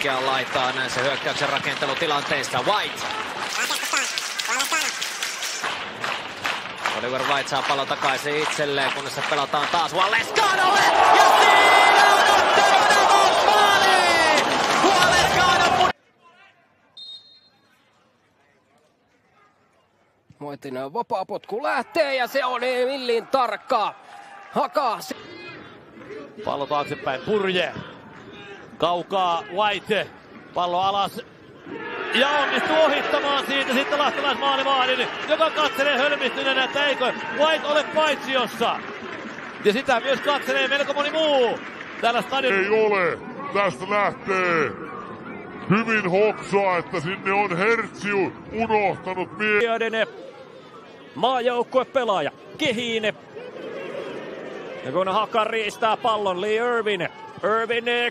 oikeaan laitaan näissä hyökkäyksen rakentelutilanteissa. White. Oliver White saa pallon takaisin itselleen, kunnes se pelataan taas Lescanolle. Ja siinä on ottelun maali! Lescano! Moitinen vapaapotku lähtee ja se on millin tarkka. Hakaa. Pallo taaksepäin, Purje. Kaukaa White. Pallo alas. Ja onnistuu ohittamaan siitä sitten lahtelaismaalivahdin, joka katselee hölmistyneenä, että eikö White ole paitsiossa. Ja sitä myös katselee melko moni muu. Täällä stadionilla ei ole. Tästä lähtee hyvin hoksaa, että sinne on Hertsiu unohtanut miehen. Maajoukkuepelaaja Kehine. Ja kun Haka riistää pallon, Lee Irvin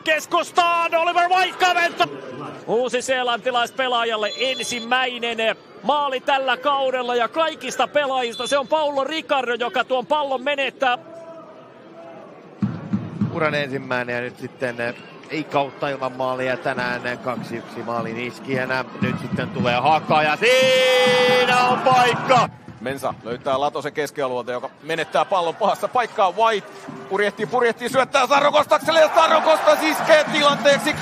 keskustaan, Oliver White kaventaa. Uusi-seelantilaispelaajalle ensimmäinen maali tällä kaudella ja kaikista pelaajista se on Paulo Ricardo, joka tuon pallon menettää. Uran ensimmäinen ja nyt sitten ei kautta ilman maalia tänään 2-1 maalin iskijänä. Nyt sitten tulee Haka ja siinä on paikka! Mensa löytää Latosen keskialueelta, joka menettää pallon pahassa paikkaa. White purjehtii, syöttää Sarro Kostakselle ja Sarro Kostas iskee tilanteeksi.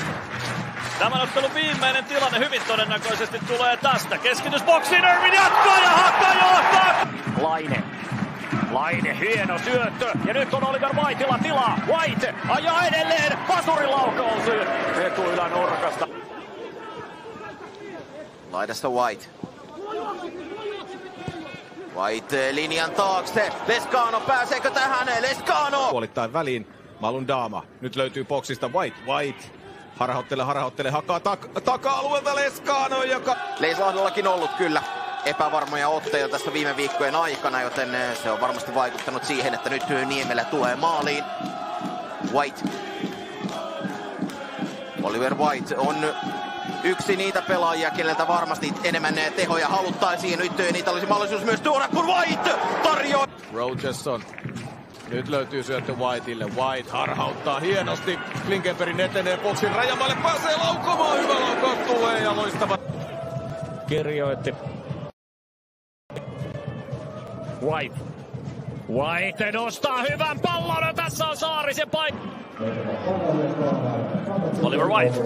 Tämän ottelun viimeinen tilanne hyvin todennäköisesti tulee tästä. Keskitysboksiin Irvin jatkaa ja Haka johtaa. Laine, hieno syöttö. Ja nyt on Oliver Whiteilla tilaa. White ajaa edelleen. Pasurilaukaus etuylänurkasta. Laidasta White. White linjan taakse. Lescano, pääseekö tähän? Lescano! Puolittain väliin. Malun Daama. Nyt löytyy boksista White. Harhauttelee, hakaa taka-alueelta Lescano, joka... Leislahdellakin ollut kyllä epävarmoja otteita tässä viime viikkojen aikana, joten se on varmasti vaikuttanut siihen, että nyt Niemelä tulee maaliin. White. Oliver White on yksi niitä pelaajia, keneltä varmasti enemmän tehoja haluttaisiin. Nyt niitä olisi mahdollisuus myös tuoda, kun White tarjoaa. Rogerson. Nyt löytyy syöttö Whiteille. White harhauttaa hienosti. Klinkenberg etenee boksin rajamalle. Pääsee laukomaan. Hyvä laukaus tulee ja loistava. Kirjoitti. White nostaa hyvän pallon. Tässä on Saarisen paikka. Oliver White.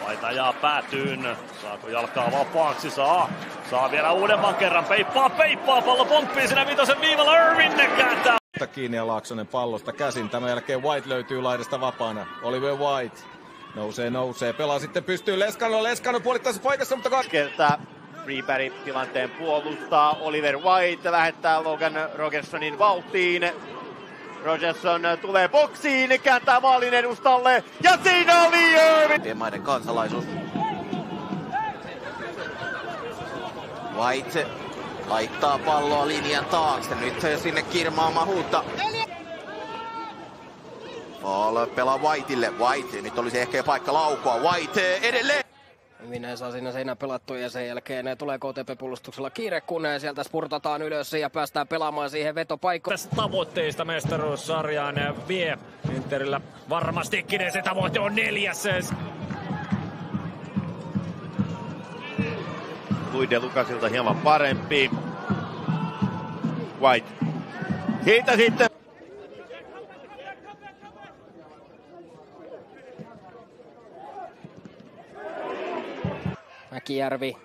White ajaa päätyyn. Saako jalkaa vapaaksi? Saa vielä uudemman kerran. Peippaa. Pallo pomppii siinä vitosen viivalla. Irvin kääntää. Kiinni ja Laaksonen pallosta käsin. Tämän jälkeen White löytyy laidasta vapaana. Oliver White. Nousee. Pelaa sitten pystyy Lescano puolittaisessa paikassa, mutta kertaa Freeberry tilanteen puolustaa. Oliver White lähettää Logan Rogersonin vauhtiin. Rogerson tulee boksiin, kääntää maalin edustalle ja siinä oli Irvin! Maiden kansalaisuus. White laittaa palloa linjan taakse. Nyt sinne kirmaa mahuutta. Ball pelaa Whiteille. White, nyt olisi ehkä paikka laukoa. White edelleen. Minä saa siinä seinään pelattua ja sen jälkeen tulee KTP-puolustuksella kiire, kun sieltä spurtataan ylös ja päästään pelaamaan siihen vetopaikkoon. Tästä tavoitteista mestaruussarjaan vie Interillä varmastikin se tavoite on 4. Luide Lukasilta hieman parempi. White. Siitä sitten. Mäkijärvi.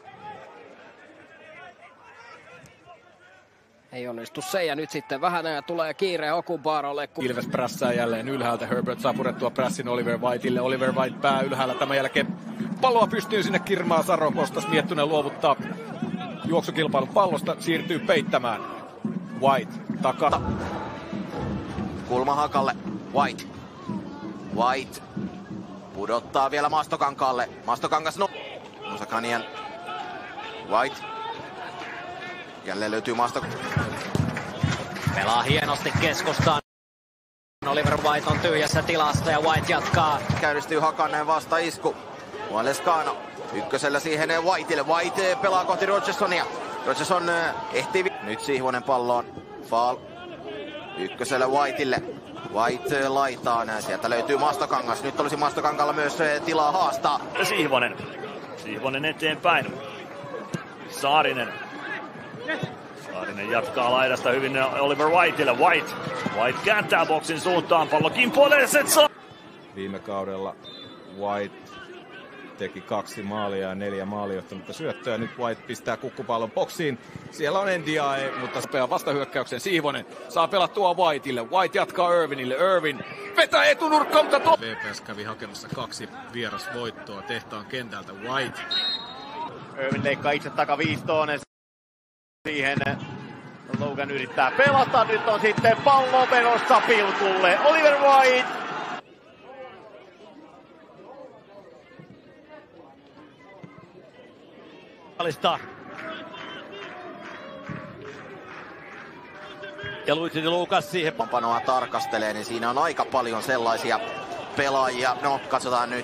Ei onnistu se ja nyt sitten vähän tulee kiire Okubarolle. Ilves prässää jälleen ylhäältä. Herbert saa purettua prässin Oliver Whiteille. Oliver White pää ylhäällä. Tämän jälkeen palloa pystyy sinne kirmaa. Sarro Kostas Miettunen luovuttaa juoksukilpailun pallosta. Siirtyy peittämään. White takaa. Kulma Hakalle. White pudottaa vielä Mastokankaalle. Mastokangas Musakanian. White. Jälleen löytyy Pelaa hienosti keskustaan. Oliver White on tyhjässä tilassa ja White jatkaa. Käynnistyy Hakanen vastaisku. Lescano ykkösellä siihen Whiteille. White pelaa kohti Rogersonia. Rogerson ehtii. Nyt Sihvonen palloon. Faal. Ykköselle Whiteille. White laitaan. Sieltä löytyy Mastokangas. Nyt olisi Mastokankalla myös tilaa haastaa. Sihvonen. Sihvonen eteenpäin. Saarinen. Saarinen jatkaa laidasta hyvin Oliver Whiteille. White kääntää boksin suuntaan. Pallo kimpoilee. Viime kaudella White teki 2 maalia ja 4 maalijohtanutta syöttöä. Nyt White pistää kukkupallon boksiin. Siellä on NDI, mutta sopea vastahyökkäyksen. Sihvonen saa pelattua Whiteille. White jatkaa Irvinille. Irvin vetää etunurkkaan, mutta VPS kävi hakemassa 2 vierasvoittoa tehtaan kentältä. White. Irvin leikkaa itse takaviistoon. Siihen Logan yrittää pelata. Nyt on sitten pallo menossa pilkulle. Oliver White. Ja Luigi Lucas siihen. Panoa tarkastelee, niin siinä on aika paljon sellaisia pelaajia. No, katsotaan nyt.